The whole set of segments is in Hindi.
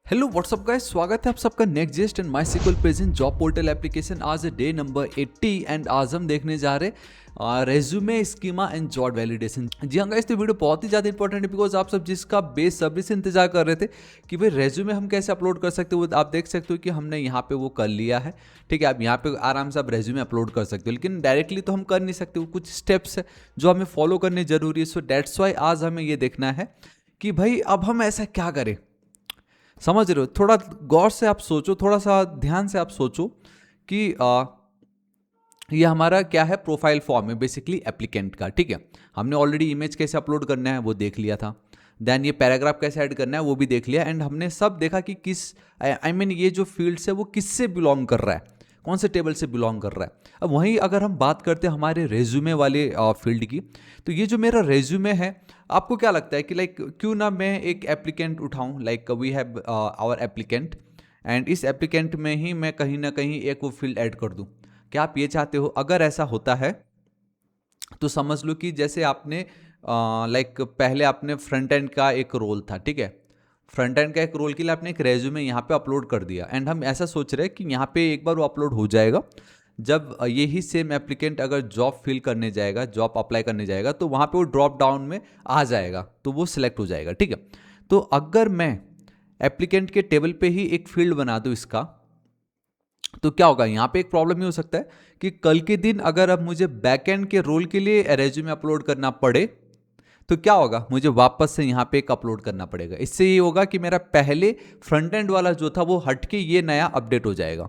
हेलो व्हाट्सअप गाइस, स्वागत है आप सबका next jest and MySQL present job portal application. आज है डे नंबर 80 एंड आज हम देखने जा रहे resume schema and job validation. जी हाँ गाइस, तो वीडियो बहुत ही ज़्यादा इंपॉर्टेंट है बिकॉज आप सब जिसका बेसब्री से इंतजार कर रहे थे कि भाई रेज्यूमे हम कैसे अपलोड कर सकते हो, वो आप देख सकते हो कि हमने यहाँ पे वो कर लिया है। ठीक है, आप यहाँ पे आराम से आप रेज्यूमे अपलोड कर सकते हो, लेकिन डायरेक्टली तो हम कर नहीं सकते, वो कुछ स्टेप्स है जो हमें फॉलो करने जरूरी है। सो डेट्स वाई आज हमें ये देखना है कि भाई अब हम ऐसा क्या करें। समझ रहे हो? थोड़ा गौर से आप सोचो, थोड़ा सा ध्यान से आप सोचो कि ये हमारा क्या है, प्रोफाइल फॉर्म है बेसिकली एप्लीकेंट का। ठीक है, हमने ऑलरेडी इमेज कैसे अपलोड करना है वो देख लिया था, देन ये पैराग्राफ कैसे ऐड करना है वो भी देख लिया, एंड हमने सब देखा कि किस आई मीन ये जो फील्ड्स है वो किससे बिलोंग कर रहा है, कौन से टेबल से बिलोंग कर रहा है। अब वहीं अगर हम बात करते हैं हमारे रेज्यूमे वाले फील्ड की, तो ये जो मेरा रेज्यूमे है, आपको क्या लगता है कि लाइक क्यों ना मैं एक एप्लीकेंट उठाऊं, like we have our applicant and इस एप्लीकेंट में ही मैं कहीं ना कहीं एक वो फील्ड ऐड कर दूं। क्या आप ये चाहते हो? अगर ऐसा होता है तो समझ लो कि जैसे आपने लाइक पहले आपने फ्रंट एंड का एक रोल था, ठीक है, फ्रंट एंड का एक रोल के लिए आपने एक रेज्यूमे यहाँ पे अपलोड कर दिया, एंड हम ऐसा सोच रहे हैं कि यहाँ पे एक बार वो अपलोड हो जाएगा, जब यही सेम एप्लीकेंट अगर जॉब फिल करने जाएगा, जॉब अप्लाई करने जाएगा, तो वहाँ पे वो ड्रॉप डाउन में आ जाएगा, तो वो सिलेक्ट हो जाएगा। ठीक है, तो अगर मैं एप्लीकेंट के टेबल पे ही एक फील्ड बना दूँ इसका, तो क्या होगा, यहाँ पे एक प्रॉब्लम ये हो सकता है कि कल के दिन अगर अब मुझे बैकएंड के रोल के लिए रेज्यूमे अपलोड करना पड़े, तो क्या होगा, मुझे वापस से यहाँ पे एक अपलोड करना पड़ेगा। इससे ये होगा कि मेरा पहले फ्रंट एंड वाला जो था वो हट के ये नया अपडेट हो जाएगा।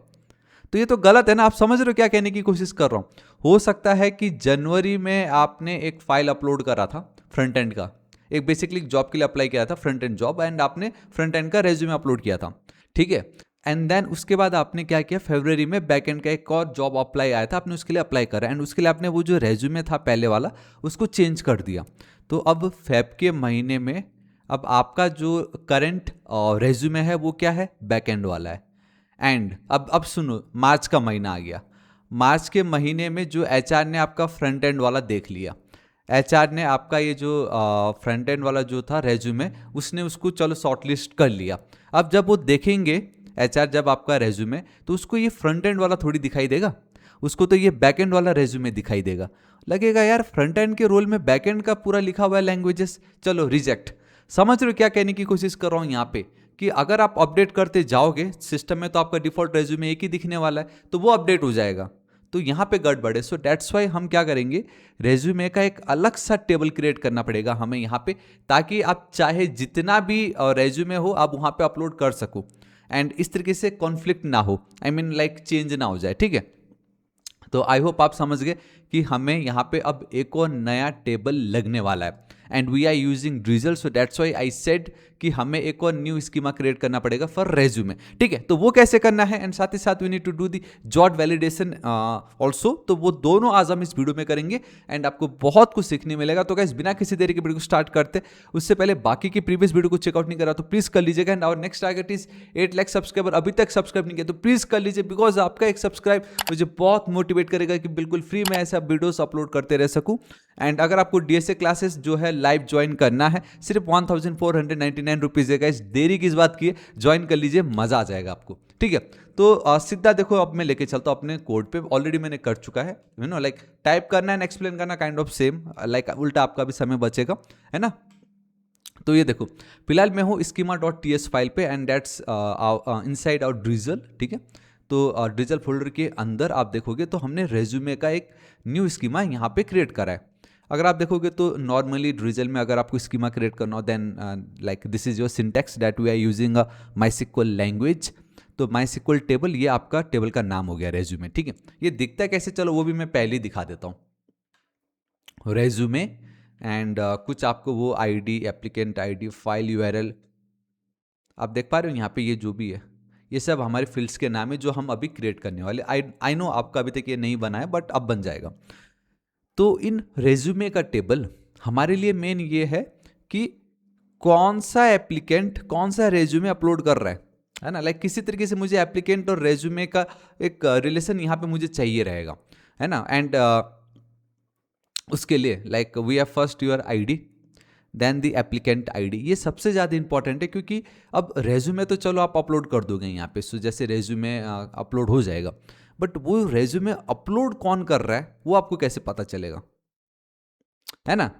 तो ये तो गलत है ना। आप समझ रहे हो क्या कहने की कोशिश कर रहा हूँ? हो सकता है कि जनवरी में आपने एक फाइल अपलोड करा था फ्रंट एंड का, एक बेसिकली जॉब के लिए अप्लाई किया था, फ्रंट एंड जॉब, एंड आपने फ्रंट एंड का रेज्यूमे अपलोड किया था। ठीक है, एंड देन उसके बाद आपने क्या किया, फरवरी में बैक एंड का एक और जॉब अप्लाई आया था, आपने उसके लिए अप्लाई करा, एंड उसके लिए आपने वो जो रेज्यूमे था पहले वाला उसको चेंज कर दिया। तो अब फेब के महीने में अब आपका जो करंट रेज्यूमे है वो क्या है, बैक एंड वाला है। एंड अब सुनो, मार्च का महीना आ गया, मार्च के महीने में जो एचआर ने आपका फ्रंट एंड वाला देख लिया, एचआर ने आपका ये जो फ्रंट एंड वाला जो था रेज्यूमे, उसने उसको चलो शॉर्टलिस्ट कर लिया। अब जब वो देखेंगे एचआर जब आपका रेज्यूमे, तो उसको ये फ्रंट एंड वाला थोड़ी दिखाई देगा, उसको तो ये बैक एंड वाला रेज्यूमे दिखाई देगा। लगेगा यार फ्रंट एंड के रोल में बैक एंड का पूरा लिखा हुआ है लैंग्वेजेस, चलो रिजेक्ट। समझ रहे हो क्या कहने की कोशिश कर रहा हूँ यहाँ पे, कि अगर आप अपडेट करते जाओगे सिस्टम में तो आपका डिफॉल्ट रेज्यूमे एक ही दिखने वाला है, तो वो अपडेट हो जाएगा, तो यहाँ पे गड़बड़ है। सो डेट्स वाई हम क्या करेंगे, रेज्यूमे का एक अलग सा टेबल क्रिएट करना पड़ेगा हमें यहाँ पे, ताकि आप चाहे जितना भी रेज्यूमे हो आप वहाँ पे अपलोड कर सको, एंड इस तरीके से कॉन्फ्लिक्ट ना हो, आई मीन लाइक चेंज ना हो जाए। ठीक है, तो आई होप आप समझ गए कि हमें यहाँ पे अब एक और नया टेबल लगने वाला है, and we are using Drizzle, so that's why I said कि हमें एक और न्यू स्कीमा क्रिएट करना पड़ेगा फॉर रेज्यूमे। ठीक है, तो वो कैसे करना है, एंड साथ ही साथ we need to do the job validation also, तो वो दोनों आज हम इस वीडियो में करेंगे, एंड आपको बहुत कुछ सीखने मिलेगा। तो गाइस बिना किसी देरी के वीडियो को स्टार्ट करते, उससे पहले बाकी की प्रीवियस वीडियो को चेकआउट नहीं करा तो प्लीज कर लीजिएगा, and our next target is 8 lakh subscriber, अभी तक सब्सक्राइब नहीं किया तो प्लीज कर लीजिए, बिकॉज आपका एक सब्सक्राइब मुझे बहुत मोटिवेट करेगा कि बिल्कुल फ्री में ऐसा वीडियोस अपलोड करते रह सकूं। एंड अगर आपको डीएसए क्लासेस जो है लाइव ज्वाइन करना है, सिर्फ 1499 रुपीज है, इस देरी किस बात की है, ज्वाइन कर लीजिए, मजा आ जाएगा आपको। ठीक है, तो सीधा देखो, अब मैं लेके चलता हूं अपने कोड पे, ऑलरेडी मैंने कर चुका है, यू नो लाइक टाइप करना एंड एक्सप्लेन करना काइंड ऑफ सेम, लाइक उल्टा आपका भी समय बचेगा, है ना। तो ये देखो, फिलहाल मैं हूँ schema.ts फाइल पे, and that's inside out drizzle. ठीक है, तो ड्रिजल फोल्डर के अंदर आप देखोगे तो हमने रेज्यूमे का एक न्यू स्कीमा यहाँ पे क्रिएट करा है। अगर आप देखोगे तो नॉर्मली ड्रिजल में अगर आपको स्कीमा क्रिएट करना हो, then like this is your syntax that we are using a MySQL language. तो माईस्क्वल टेबल, ये आपका टेबल का नाम हो गया रेज्यूमे। ठीक है, ये दिखता है कैसे, चलो वो भी मैं पहले ही दिखा देता हूँ। रेज्यूमे एंड कुछ आपको वो ID, applicant ID, file URL, आप देख पा रहे हो यहाँ पे, ये जो भी है ये सब हमारे फील्ड्स के नाम है जो हम अभी क्रिएट करने वाले। आई नो आपका अभी तक ये नहीं बना है, बट अब बन जाएगा। तो इन रेज्यूमे का टेबल हमारे लिए मेन ये है कि कौन सा एप्लीकेंट कौन सा रेज्यूमे अपलोड कर रहा है ना, लाइक किसी तरीके से मुझे एप्लीकेंट और रेज्यूमे का एक रिलेशन यहाँ पे मुझे चाहिए रहेगा, है ना। एंड उसके लिए like we have first your ID, then the applicant ID. ये सबसे ज़्यादा इंपॉर्टेंट है, क्योंकि अब रेज्यूमे तो चलो आप अपलोड कर दोगे यहाँ पे, सो जैसे रेज्यूमे अपलोड हो जाएगा, बट वो रेज्यूमे अपलोड कौन कर रहा है वो आपको कैसे पता चलेगा, है ना।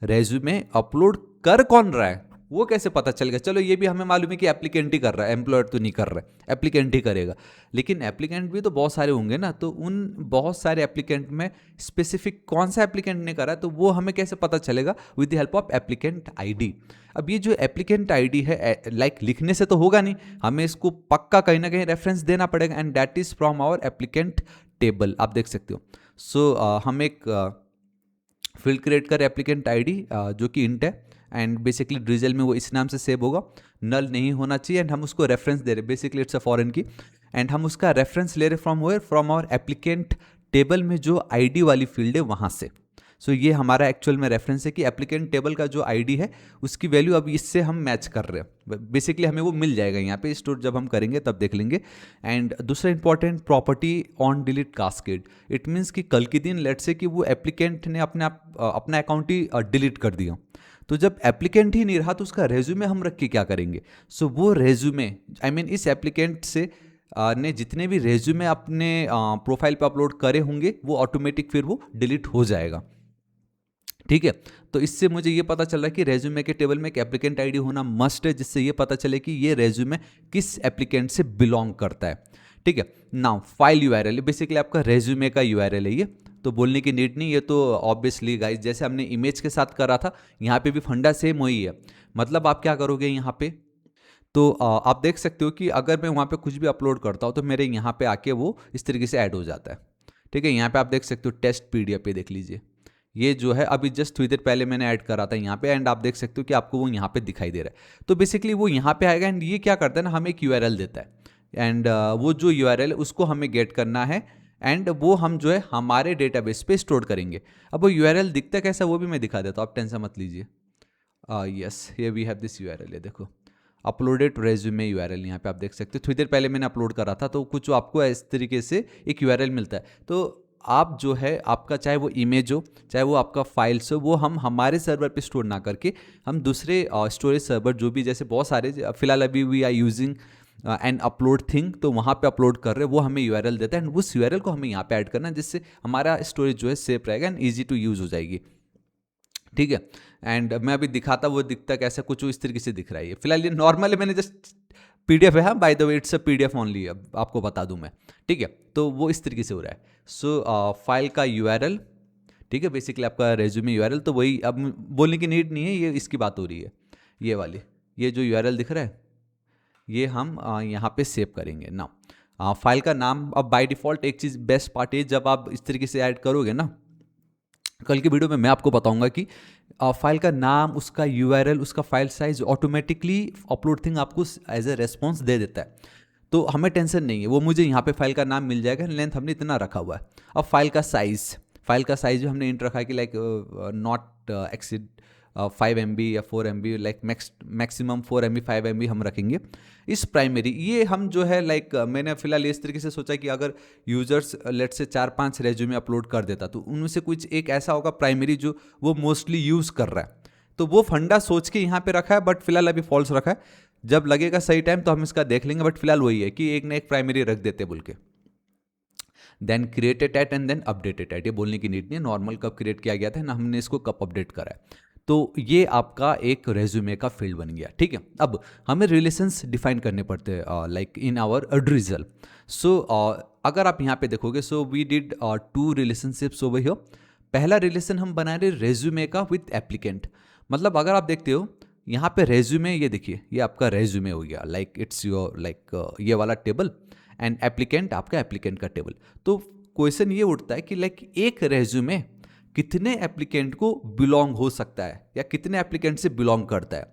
रेज्यूमे अपलोड कर कौन रहा है वो कैसे पता चलेगा। चलो ये भी हमें मालूम है कि एप्लीकेंट ही कर रहा है, एम्प्लॉयर तो नहीं कर रहा है, एप्लीकेंट ही करेगा, लेकिन एप्लीकेंट भी तो बहुत सारे होंगे ना, तो उन बहुत सारे एप्लीकेंट में स्पेसिफिक कौन सा एप्लीकेंट ने करा है तो वो हमें कैसे पता चलेगा, with the help of applicant ID. अब ये जो एप्लीकेंट आईडी है, लाइक लिखने से तो होगा नहीं, हमें इसको पक्का कहीं ना कहीं रेफरेंस देना पड़ेगा, and that is from our applicant table. आप देख सकते हो। सो हम एक फील्ड क्रिएट कर एप्लीकेंट आईडी जो कि इंट है, एंड बेसिकली ड्रिजल में वो इस नाम से सेव होगा, नल नहीं होना चाहिए, एंड हम उसको रेफरेंस दे रहे, basically it's a foreign key, and हम उसका रेफरेंस ले रहे from where, from our applicant table में जो आईडी वाली फील्ड है वहाँ से। सो ये हमारा एक्चुअल में रेफरेंस है कि एप्लीकेंट टेबल का जो आईडी है उसकी वैल्यू अब इससे हम मैच कर रहे हैं, बेसिकली हमें वो मिल जाएगा यहाँ पे, स्टोर जब हम करेंगे तब देख लेंगे। एंड दूसरा important property on delete cascade, it means कि कल के दिन लेट से कि वो एप्लीकेंट ने अपना अकाउंट ही डिलीट कर दिया, तो जब एप्लीकेंट ही नहीं रहा तो उसका रेज्यूमे हम रख के क्या करेंगे। सो वो रेज्यूमे आई मीन इस एप्लीकेंट से ने जितने भी रेज्यूमे अपने प्रोफाइल पे अपलोड करे होंगे वो ऑटोमेटिक फिर वो डिलीट हो जाएगा, ठीक है। तो इससे मुझे ये पता चल रहा है कि रेज्यूमे के टेबल में एक एप्लीकेंट आईडी होना मस्ट है, जिससे ये पता चले कि ये रेज्यूमे किस एप्लीकेंट से बिलोंग करता है, ठीक है। नाउ फाइल यूआरएल, बेसिकली आपका रेज्यूमे का यूआरएल है ये, तो बोलने की नीड नहीं, ये तो ऑब्वियसली गाइस जैसे हमने इमेज के साथ करा था, यहाँ पे भी फंडा सेम वही है। मतलब आप क्या करोगे यहाँ पे, तो आप देख सकते हो कि अगर मैं वहाँ पे कुछ भी अपलोड करता हूँ तो मेरे यहाँ पे आके वो इस तरीके से ऐड हो जाता है, ठीक है। यहाँ पे आप देख सकते हो टेस्ट पीडीएफ पे देख लीजिए, ये जो है अभी जस्ट थोड़ी देर पहले मैंने ऐड करा था यहाँ पे, एंड आप देख सकते हो कि आपको वो यहाँ पे दिखाई दे रहा है। तो बेसिकली वो यहाँ पे आएगा, एंड ये क्या करता है ना, हमें एक यूआरएल देता है, एंड वो जो यूआरएल है उसको हमें गेट करना है, एंड वो हम जो है हमारे डेटाबेस पे स्टोर करेंगे। अब वो यूआरएल दिखता कैसा वो भी मैं दिखा देता हूँ, आप टेंशन मत लीजिए। यस, ये वी हैव दिस यूआरएल, है देखो अपलोडेड रेज्यूमे यूआरएल, यहाँ पे आप देख सकते हो थोड़ी देर पहले मैंने अपलोड करा था, तो कुछ आपको इस तरीके से एक यूआरएल मिलता है। तो आप जो है आपका चाहे वो इमेज हो चाहे वो आपका फाइल्स हो, वो हम हमारे सर्वर पे स्टोर ना करके हम दूसरे स्टोरेज सर्वर जो भी, जैसे बहुत सारे फिलहाल अभी we are using and upload thing, तो वहाँ पे अपलोड कर रहे हैं, वो हमें यूआरएल देता है, एंड उस यूआरएल को हमें यहाँ पे ऐड करना है, जिससे हमारा स्टोरेज जो है सेफ रहेगा एंड ईजी टू यूज़ हो जाएगी, ठीक है। एंड मैं अभी दिखाता वो दिखता कैसा, कुछ इस तरीके से दिख रहा है। फिलहाल ये नॉर्मल है, मैंने जस्ट पीडीएफ है, हाँ by the way it's a PDF only, अब आपको बता दूं मैं, ठीक है। तो वो इस तरीके से हो रहा है। सो फाइल का यूआरएल, ठीक है, बेसिकली आपका रेज्यूमे यूआरएल, तो वही अब बोलने की नीड नहीं है, ये इसकी बात हो रही है, ये वाली, ये जो यूआरएल दिख रहा है ये हम यहाँ पे सेव करेंगे ना। फाइल का नाम, अब बाय डिफ़ॉल्ट एक चीज़ बेस्ट पार्ट है, जब आप इस तरीके से ऐड करोगे ना, कल की वीडियो में मैं आपको बताऊंगा कि फाइल का नाम, उसका यूआरएल, उसका file size automatically upload thing आपको एज ए रेस्पॉन्स दे देता है, तो हमें टेंशन नहीं है, वो मुझे यहाँ पे फाइल का नाम मिल जाएगा, लेंथ हमने इतना रखा हुआ है। अब फाइल का साइज जो हमने इंट रखा है कि लाइक नॉट एक्सीड 5 MB या 4 MB, like maximum 4 MB 5 MB हम रखेंगे। इस प्राइमरी ये हम जो है लाइक मैंने फिलहाल इस तरीके से सोचा कि अगर यूजर्स लेट से 4-5 रेज्यूमे अपलोड कर देता तो उनमें से कुछ एक ऐसा होगा प्राइमरी जो वो मोस्टली यूज़ कर रहा है, तो वो फंडा सोच के यहाँ पे रखा है, बट फिलहाल अभी फॉल्स रखा है, जब लगेगा सही टाइम तो हम इसका देख लेंगे, बट फिलहाल वही है कि एक ना एक प्राइमरी रख देते बोल के। Then created at and then updated at, ये बोलने की नीड नहीं है नॉर्मल कब क्रिएट किया गया था ना, हमने इसको कब अपडेट करा है। तो ये आपका एक रेज्यूमे का फील्ड बन गया, ठीक है। अब हमें रिलेशंस डिफाइन करने पड़ते हैं like in our Drizzle. So अगर आप यहाँ पे देखोगे, so we did 2 relationships over here. पहला रिलेशन हम बना रहे रेज्यूमे का विथ एप्लीकेंट, मतलब अगर आप देखते हो यहाँ पे रेज्यूमे, ये देखिए ये आपका रेज्यूमे हो गया, लाइक इट्स योर लाइक ये वाला टेबल, एंड एप्लीकेंट आपका एप्लीकेंट का टेबल। तो क्वेश्चन ये उठता है कि लाइक एक रेज्यूमे कितने एप्लीकेंट को बिलोंग हो सकता है या कितने एप्लीकेंट से बिलोंग करता है,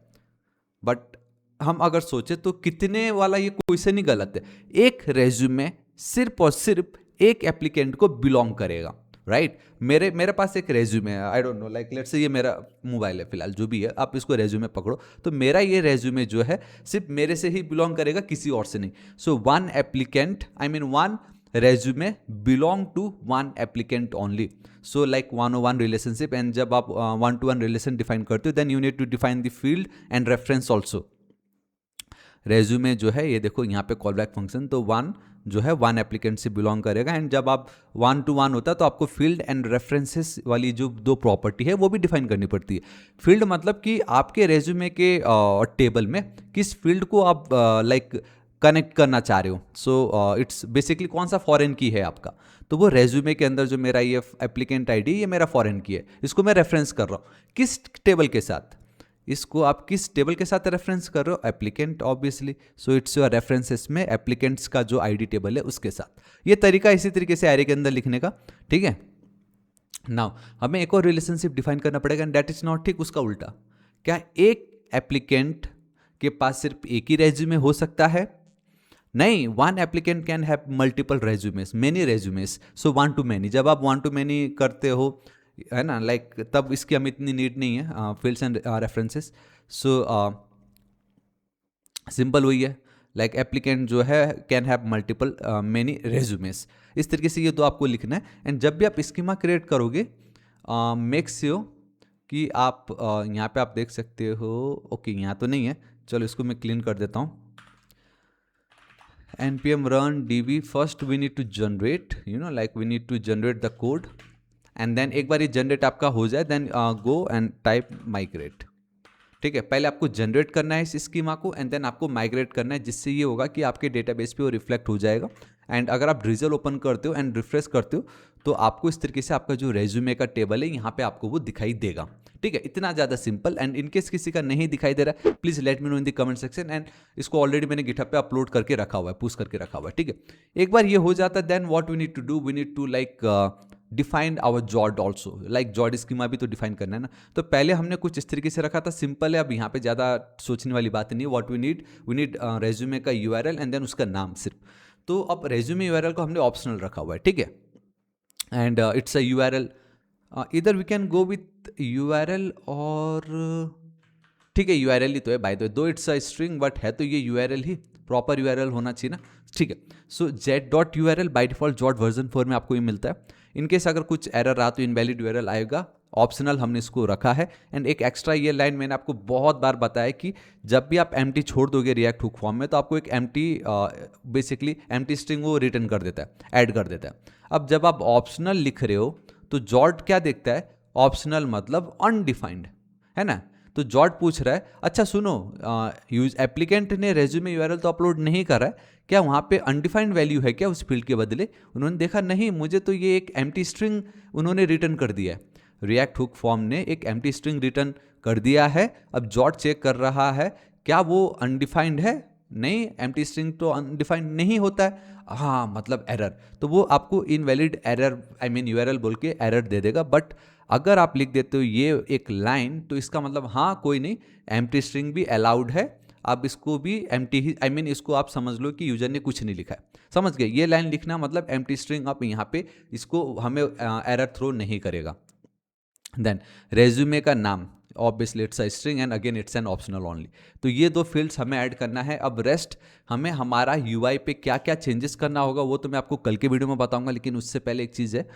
बट हम अगर सोचे तो कितने वाला ये क्वेश्चन ही गलत है। एक रेज्यूमे सिर्फ और सिर्फ एक एप्लीकेंट को बिलोंग करेगा, राइट। मेरे पास एक रेज्यूमे है, I don't know like let's say ये मेरा मोबाइल है फिलहाल, जो भी है आप इसको रेज्यूमे पकड़ो, तो मेरा ये रेज्यूमे जो है सिर्फ मेरे से ही बिलोंग करेगा, किसी और से नहीं। So one applicant, I mean one resume belong to one applicant only, so like 101 relationship, and जब आप 1-to-1 रिलेशन डिफाइन करते हो then you need to define the field and reference also. Resume जो है ये देखो यहाँ पे कॉल बैक फंक्शन, तो वन जो है वन एप्लीकेंट से बिलोंग करेगा, एंड जब आप 1-to-1 होता है तो आपको फील्ड एंड रेफरेंसेस वाली जो दो प्रॉपर्टी है वो भी डिफाइन करनी पड़ती है। फील्ड मतलब कि आपके रेज्यूमे के टेबल में किस फील्ड को आप लाइक कनेक्ट करना चाह रहे हो, सो इट्स बेसिकली कौन सा फॉरेन की है आपका, तो वो रेज्यूमे के अंदर जो मेरा ये एप्लीकेंट आईडी ये मेरा फॉरेन की है, इसको मैं रेफरेंस कर रहा हूँ किस टेबल के साथ, इसको आप किस टेबल के साथ रेफरेंस कर रहे हो, applicant obviously, so it's your references में एप्लीकेंट्स का जो आईडी टेबल है उसके साथ। ये तरीका इसी तरीके से एरे के अंदर लिखने का, ठीक है। नाउ हमें एक और रिलेशनशिप डिफाइन करना पड़ेगा, एंड दैट इज नॉट, ठीक उसका उल्टा, क्या एक एप्लीकेंट के पास सिर्फ एक ही रेज्यूमे हो सकता है, नहीं, one applicant can have multiple resumes, many resumes, so one two many, जब आप वन टू मैनी करते हो है ना, लाइक तब इसकी हमें इतनी नीड नहीं है fields and references, so simple वही है, लाइक एप्लीकेंट जो है can have multiple many resumes, इस तरीके से ये तो आपको लिखना है। एंड जब भी आप स्कीमा क्रिएट करोगे मेक श्योर कि आप यहाँ पे आप देख सकते हो, ओके यहाँ तो नहीं है, चलो इसको मैं क्लीन कर देता हूँ, npm run db, first we need to generate, like we need to generate the code, and then एक बार ये जनरेट आपका हो जाए then go and type migrate, ठीक है। पहले आपको जनरेट करना है इस स्कीमा को, एंड देन आपको माइग्रेट करना है, जिससे ये होगा कि आपके डेटाबेस पे वो रिफ्लेक्ट हो जाएगा। एंड अगर आप ड्रिजल ओपन करते हो एंड रिफ्रेश करते हो तो आपको इस तरीके से आपका जो रेज्यूमे का टेबल है यहाँ पे आपको वो दिखाई देगा, ठीक है। इतना ज़्यादा सिंपल, एंड इनकेस किसी का नहीं दिखाई दे रहा है please let me know in the comment section, and इसको ऑलरेडी मैंने गिटहब पे अपलोड करके रखा हुआ है, पुश करके रखा हुआ है, ठीक है। एक बार ये हो जाता है then what we need to do, we need to like defined our Zod also, like Zod schema भी तो डिफाइन करना है ना। तो पहले हमने कुछ इस तरीके से रखा था, सिंपल है, अब यहाँ पे ज़्यादा सोचने वाली बात नहीं है। व्हाट वी नीड रेज्यूमे का यूआरएल एंड देन उसका नाम सिर्फ। तो अब रेज्यूमे यूआरएल को हमने ऑप्शनल रखा हुआ है, ठीक है, एंड इट्स अ यूआरएल, इधर we can go with URL, और ठीक है यूआरएल ही तो है बाय द वे, दो इट्स अ स्ट्रिंग बट है तो ये यूआरएल ही, प्रॉपर यूआरएल होना चाहिए ना, ठीक है। सो jet.url by default jot version 4 में आपको ये मिलता है। इनकेस अगर कुछ एरर रहा तो इनवैलिड यूआरएल आएगा, ऑप्शनल हमने इसको रखा है। एंड एक एक्स्ट्रा ये लाइन मैंने आपको बहुत बार बताया कि जब भी आप एम्प्टी छोड़ दोगे रिएक्ट हुक फॉर्म में तो आपको एक एम्प्टी बेसिकली एम्प्टी स्ट्रिंग वो रिटर्न कर देता है, ऐड कर देता है। अब जब आप ऑप्शनल लिख रहे हो तो जॉट क्या देखता है, ऑप्शनल मतलब अनडिफाइंड, है ना। तो जॉट पूछ रहा है अच्छा सुनो, यूज एप्लीकेंट ने रेज्यूमे यूआरएल तो अपलोड नहीं करा है, क्या वहाँ पे अनडिफाइंड वैल्यू है क्या उस फील्ड के बदले। उन्होंने देखा नहीं, मुझे तो ये एक एम्प्टी स्ट्रिंग उन्होंने रिटर्न कर दिया है, रिएक्ट हुक फॉर्म ने एक एम्प्टी स्ट्रिंग रिटर्न कर दिया है। अब जॉट चेक कर रहा है क्या वो अनडिफाइंड है, नहीं, एम्प्टी स्ट्रिंग तो अनडिफाइंड नहीं होता है, हाँ मतलब एरर, तो वो आपको invalid error I mean URL बोल के एरर दे देगा। बट अगर आप लिख देते हो ये एक लाइन तो इसका मतलब हाँ कोई नहीं, एम्प्टी स्ट्रिंग भी अलाउड है, आप इसको भी एम्प्टी ही आई मीन इसको आप समझ लो कि यूजर ने कुछ नहीं लिखा है, समझ गए। ये लाइन लिखना मतलब एम्प्टी स्ट्रिंग आप यहाँ पे इसको हमें एरर थ्रो नहीं करेगा। देन रेज्यूमे का नाम obviously it's a string and again it's an optional only, तो ये दो फील्ड्स हमें ऐड करना है। अब रेस्ट हमें हमारा यूआई पे क्या क्या चेंजेस करना होगा वो तो मैं आपको कल के वीडियो में बताऊंगा, लेकिन उससे पहले एक चीज़ है।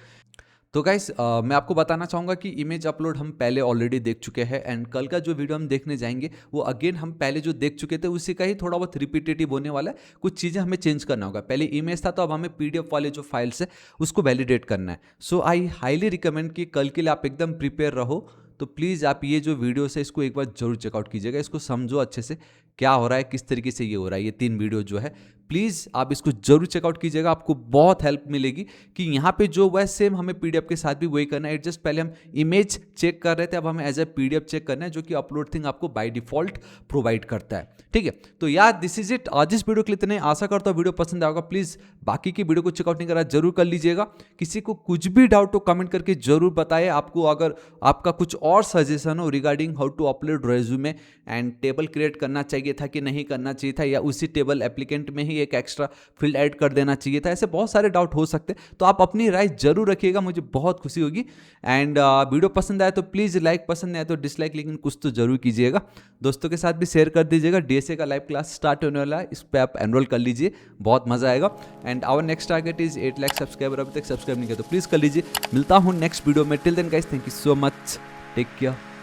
तो गाइस मैं आपको बताना चाहूँगा कि इमेज अपलोड हम पहले ऑलरेडी देख चुके हैं, एंड कल का जो वीडियो हम देखने जाएंगे वो अगेन हम पहले जो देख चुके थे उसी का ही थोड़ा बहुत रिपीटेटिव होने वाला है, कुछ चीज़ें हमें चेंज करना होगा। पहले इमेज था तो अब हमें पीडीएफ वाले जो फाइल्स है उसको वैलिडेट करना है। सो आई हाईली रिकमेंड कि कल के लिए आप एकदम प्रिपेयर रहो। तो प्लीज़ आप ये जो वीडियो है इसको एक बार जरूर चेकआउट कीजिएगा, इसको समझो अच्छे से क्या हो रहा है, किस तरीके से ये हो रहा है। ये 3 वीडियो जो है प्लीज़ आप इसको जरूर चेकआउट कीजिएगा, आपको बहुत हेल्प मिलेगी कि यहाँ पे जो वह सेम हमें पीडीएफ के साथ भी वही करना है। जस्ट पहले हम इमेज चेक कर रहे थे, अब हमें एज ए पीडीएफ चेक करना है, जो कि अपलोड थिंग आपको बाय डिफॉल्ट प्रोवाइड करता है, ठीक है। तो यार दिस इज इट, आज इस वीडियो के लिए इतने, आशा करता हूँ वीडियो पसंद आएगा। प्लीज़ बाकी की वीडियो को चेकआउट नहीं करा जरूर कर लीजिएगा। किसी को कुछ भी डाउट हो कमेंट करके जरूर बताएं। आपको अगर आपका कुछ और सजेशन हो regarding how to upload resume and table create करना चाहिए चाहिए था कि नहीं करना चाहिए था, या उसी टेबल एप्लीकेंट में ही एक एक्स्ट्रा फील्ड ऐड कर देना चाहिए था, ऐसे बहुत सारे डाउट हो सकते। तो आप अपनी राय जरूर रखिएगा, मुझे बहुत खुशी होगी। एंड वीडियो पसंद आया तो प्लीज़ लाइक, पसंद नहीं आया तो डिसलाइक, लेकिन कुछ तो जरूर कीजिएगा। दोस्तों के साथ भी शेयर कर दीजिएगा। डीएसए का लाइव क्लास स्टार्ट होने वाला है, इस पर आप एनरोल कर लीजिए, बहुत मजा आएगा। And our next target is 8 lakh subscriber. अभी तक सब्सक्राइब नहीं किया तो प्लीज़ कर लीजिए। मिलता हूँ नेक्स्ट वीडियो में। Till then guys, thank you so much, take care.